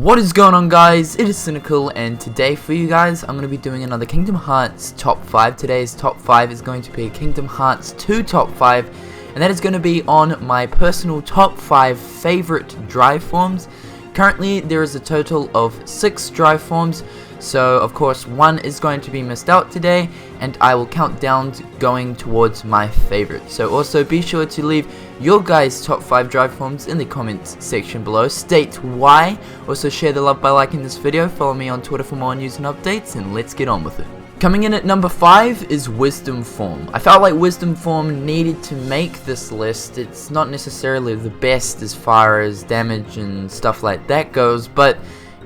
What is going on, guys? It is Cynnnical, and today for you guys I'm going to be doing another Kingdom Hearts top 5. Today's top 5 is going to be Kingdom Hearts 2 top 5, and that is going to be on my personal top 5 favorite drive forms. Currently there is a total of 6 drive forms, so of course one is going to be missed out today, and I will count down going towards my favorite. So also be sure to leave your guys' top 5 drive forms in the comments section below. State why. Also share the love by liking this video. Follow me on Twitter for more news and updates, and let's get on with it. Coming in at number 5 is Wisdom Form. I felt like Wisdom Form needed to make this list. It's not necessarily the best as far as damage and stuff like that goes, but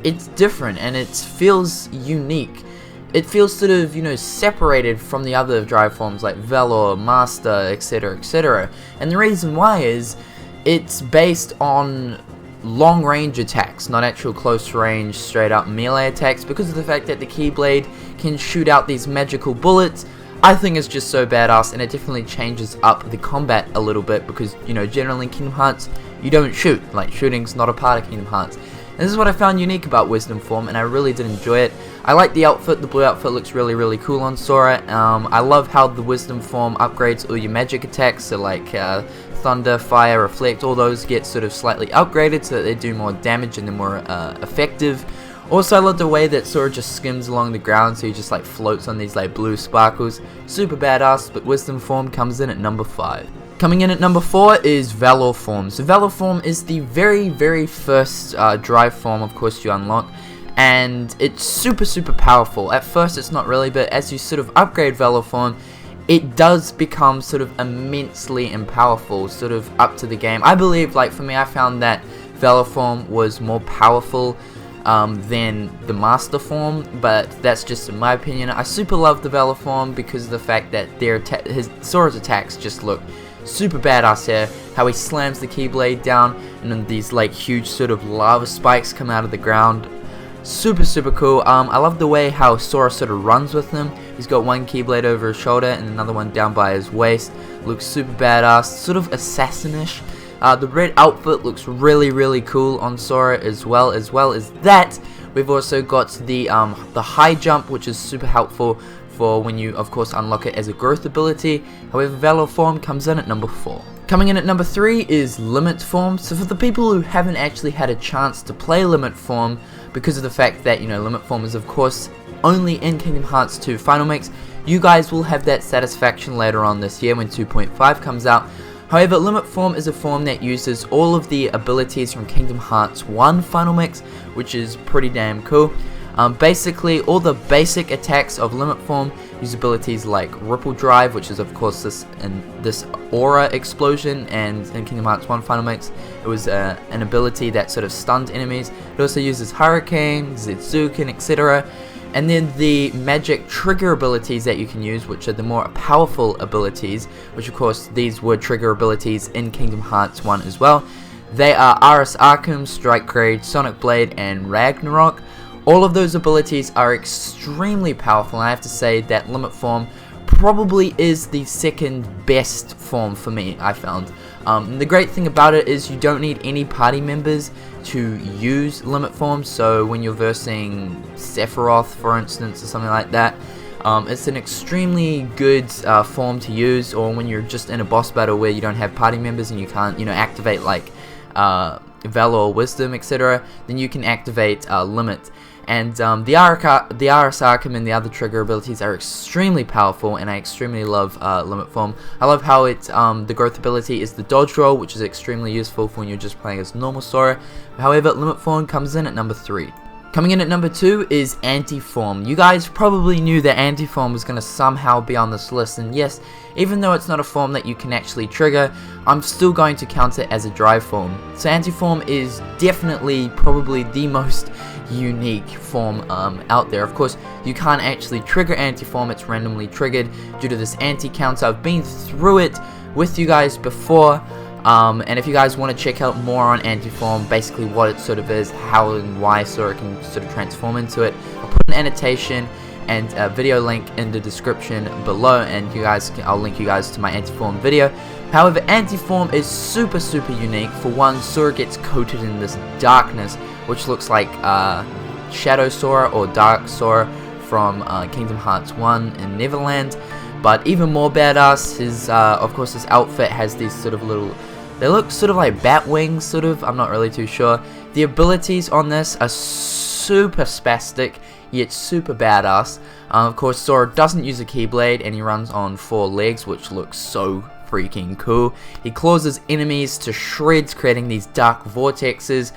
it's different and it feels unique. It feels sort of, separated from the other drive forms like Valor, Master, etc, etc. And the reason why is it's based on long range attacks, not actual close range straight up melee attacks, because of the fact that the Keyblade can shoot out these magical bullets. I think it's just so badass, and it definitely changes up the combat a little bit, because generally in Kingdom Hearts you don't shoot. Like, shooting's not a part of Kingdom Hearts. And this is what I found unique about Wisdom Form, and I really did enjoy it. I like the outfit. The blue outfit looks really cool on Sora. I love how the Wisdom Form upgrades all your magic attacks, so like Thunder, Fire, Reflect, all those get sort of slightly upgraded so that they do more damage and they're more effective. Also, I love the way that Sora just skims along the ground, so he just like floats on these like blue sparkles. Super badass, but Wisdom Form comes in at number 5. Coming in at number 4 is Valor Form. So Valor Form is the very first drive form, of course, you unlock, and it's super powerful. At first it's not really, but as you sort of upgrade Valor Form, it does become sort of immensely and powerful, sort of up to the game. I believe, like for me, I found that Valor Form was more powerful than the Master Form, but that's just in my opinion. I super love the Valor Form because of the fact that Sora's attacks just look super badass here. How he slams the Keyblade down and then these like huge sort of lava spikes come out of the ground. Super cool. I love the way how Sora sort of runs with him. He's got one Keyblade over his shoulder and another one down by his waist. Looks super badass, sort of assassin-ish. The red outfit looks really cool on Sora as well as that. We've also got the high jump, which is super helpful for when you of course unlock it as a growth ability. However, Valor Form comes in at number 4. Coming in at number 3 is Limit Form. So for the people who haven't actually had a chance to play Limit Form, because of the fact that Limit Form is of course only in Kingdom Hearts 2 Final Mix, you guys will have that satisfaction later on this year when 2.5 comes out. However, Limit Form is a form that uses all of the abilities from Kingdom Hearts 1 Final Mix, which is pretty damn cool. Basically, all the basic attacks of Limit Form use abilities like Ripple Drive, which is of course this aura explosion, and in Kingdom Hearts 1 Final Mix it was an ability that sort of stunned enemies. It also uses Hurricane, Zetsuken, etc. And then the magic trigger abilities that you can use, which are the more powerful abilities, which of course these were trigger abilities in Kingdom Hearts 1 as well. They are RS Arkham, Strike Grade, Sonic Blade, and Ragnarok. All of those abilities are extremely powerful, and I have to say that Limit Form probably is the second best form for me, I found. The great thing about it is you don't need any party members to use Limit Form, so when you're versing Sephiroth, for instance, or something like that, it's an extremely good form to use. Or when you're just in a boss battle where you don't have party members and you can't, activate like Valor or Wisdom, etc., then you can activate Limit. And the RS Arkham and the other trigger abilities are extremely powerful, and I extremely love Limit Form. I love how the growth ability is the dodge roll, which is extremely useful for when you're just playing as normal Sora. However, Limit Form comes in at number 3. Coming in at number 2 is Anti-Form. You guys probably knew that Anti-Form was going to somehow be on this list, and yes, even though it's not a form that you can actually trigger, I'm still going to count it as a drive form. So Anti-Form is definitely probably the most unique form out there. Of course, you can't actually trigger Anti-Form, it's randomly triggered due to this anti-counter. I've been through it with you guys before. And if you guys want to check out more on Anti-Form, basically what it sort of is, how and why Sora can sort of transform into it, I'll put an annotation and a video link in the description below, and I'll link you guys to my anti-form video. However, anti-form is super unique. For one, Sora gets coated in this darkness, which looks like Shadow Sora or Dark Sora from Kingdom Hearts 1 in Neverland. But even more badass, of course his outfit has these sort of little, they look sort of like bat wings, sort of, I'm not really too sure. The abilities on this are super spastic, yet super badass. Of course, Sora doesn't use a Keyblade, and he runs on 4 legs, which looks so freaking cool. He claws his enemies to shreds, creating these dark vortexes,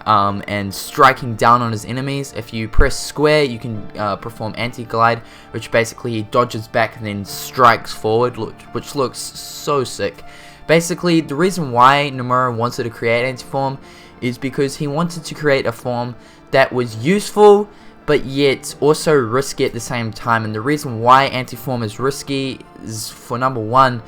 and striking down on his enemies. If you press square, you can perform anti-glide, which basically he dodges back and then strikes forward, which looks so sick. Basically, the reason why Nomura wanted to create anti-form is because he wanted to create a form that was useful but yet also risky at the same time. And the reason why anti-form is risky is, for number one,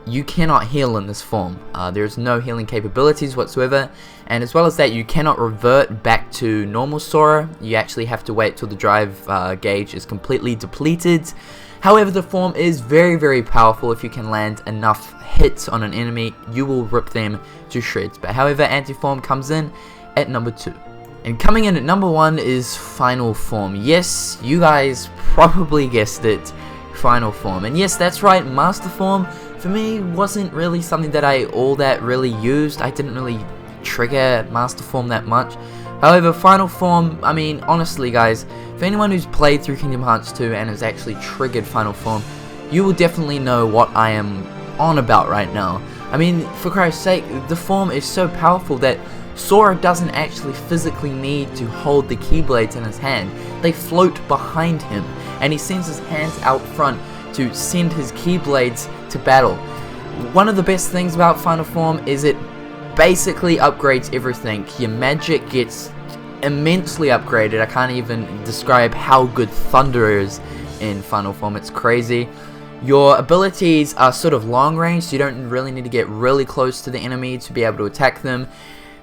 you cannot heal in this form. There's no healing capabilities whatsoever, and as well as that, you cannot revert back to normal Sora. You actually have to wait till the drive gauge is completely depleted. However, the form is very powerful. If you can land enough hits on an enemy, you will rip them to shreds. But however, anti-form comes in at number 2. And coming in at number 1 is Final Form. Yes, you guys probably guessed it, Final Form. And yes, that's right, Master Form for me wasn't really something that I really used. I didn't really trigger Master Form that much. However, Final Form, I mean, honestly guys, for anyone who's played through Kingdom Hearts 2 and has actually triggered Final Form, you will definitely know what I am on about right now. I mean, for Christ's sake, the form is so powerful that Sora doesn't actually physically need to hold the Keyblades in his hand. They float behind him, and he sends his hands out front to send his Keyblades to battle. One of the best things about Final Form is it basically upgrades everything. Your magic gets immensely upgraded. I can't even describe how good Thunder is in Final Form. It's crazy. Your abilities are sort of long range, so you don't really need to get really close to the enemy to be able to attack them.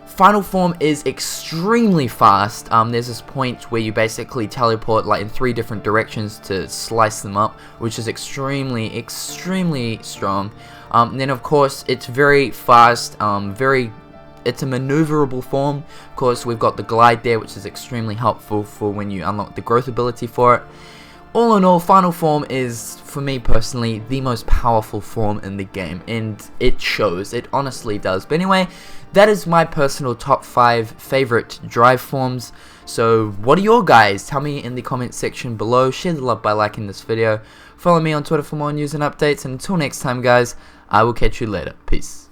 Final Form is extremely fast. There's this point where you basically teleport like in 3 different directions to slice them up, which is extremely strong. And then of course it's very fast, it's a maneuverable form. Of course, we've got the glide there, which is extremely helpful for when you unlock the growth ability for it. All in all, Final Form is, for me personally, the most powerful form in the game, and it shows, it honestly does. But anyway, that is my personal top 5 favorite drive forms. So what are your guys? Tell me in the comment section below. Share the love by liking this video. Follow me on Twitter for more news and updates, and until next time guys, I will catch you later. Peace.